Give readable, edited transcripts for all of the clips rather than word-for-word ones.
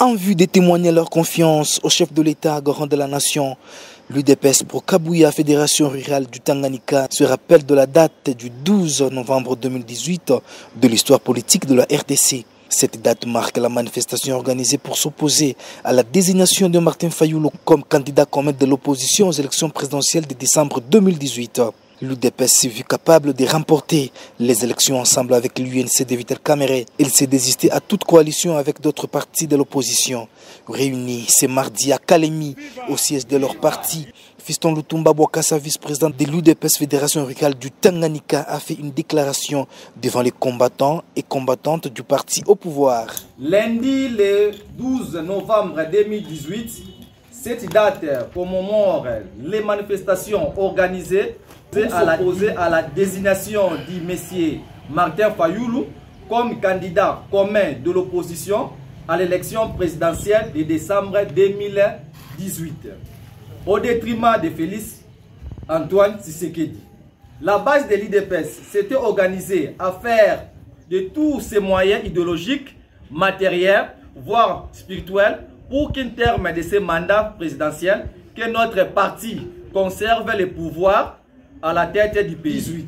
En vue de témoigner leur confiance au chef de l'État, garant de la nation, l'UDPS pour Kabuya, Fédération rurale du Tanganyika, se rappelle de la date du 12 novembre 2018 de l'histoire politique de la RDC. Cette date marque la manifestation organisée pour s'opposer à la désignation de Martin Fayulu comme candidat commun de l'opposition aux élections présidentielles de décembre 2018. L'UDPS s'est vu capable de remporter les élections ensemble avec l'UNC de Vital Kamerhe. Il s'est désisté à toute coalition avec d'autres partis de l'opposition. Réunis ce mardi à Kalemi, au siège de leur parti, Fiston Lutumba Bwakassa, vice-président de l'UDPS Fédération rurale du Tanganyika, a fait une déclaration devant les combattants et combattantes du parti au pouvoir. Lundi le 12 novembre 2018, cette date commémore les manifestations organisées à la désignation du monsieur Martin Fayulu comme candidat commun de l'opposition à l'élection présidentielle de décembre 2018, au détriment de Félix Antoine Tshisekedi. La base de l'UDPS s'était organisée à faire de tous ses moyens idéologiques, matériels, voire spirituels, pour qu'en termes de ce mandat présidentiel, que notre parti conserve le pouvoir à la tête du pays.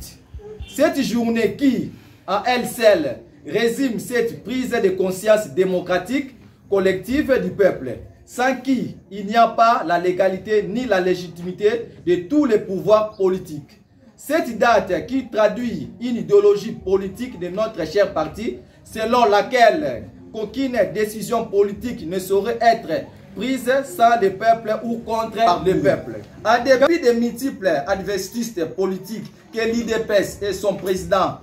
Cette journée qui, à elle seule, résume cette prise de conscience démocratique collective du peuple, sans qui il n'y a pas la légalité ni la légitimité de tous les pouvoirs politiques. Cette date qui traduit une idéologie politique de notre cher parti, selon laquelle aucune décision politique ne saurait être prise sans le peuple ou contre le peuple. En dépit des multiples adversaires politiques que l'UDPS et son président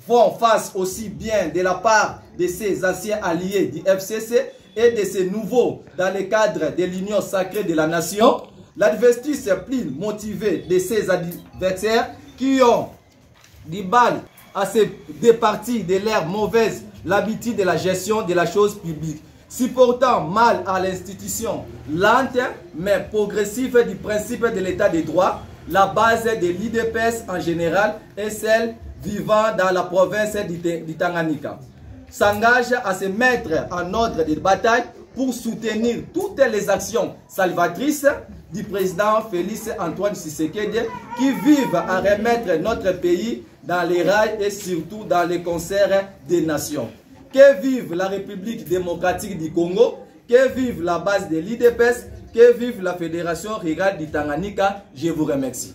font face aussi bien de la part de ses anciens alliés du FCC et de ses nouveaux dans le cadre de l'Union sacrée de la nation, l'adversaire plus motivé de ses adversaires qui ont du mal à se départir de leur mauvaise l'habitude de la gestion de la chose publique, supportant mal à l'institution lente mais progressive du principe de l'état de droit, la base de l'UDPS en général et celle vivant dans la province du Tanganyika, s'engage à se mettre en ordre de bataille pour soutenir toutes les actions salvatrices du président Félix Antoine Tshisekedi qui vivent à remettre notre pays dans les rails et surtout dans le concert des nations. Que vive la République démocratique du Congo, que vive la base de l'UDPS, que vive la Fédération rurale du Tanganyika. Je vous remercie.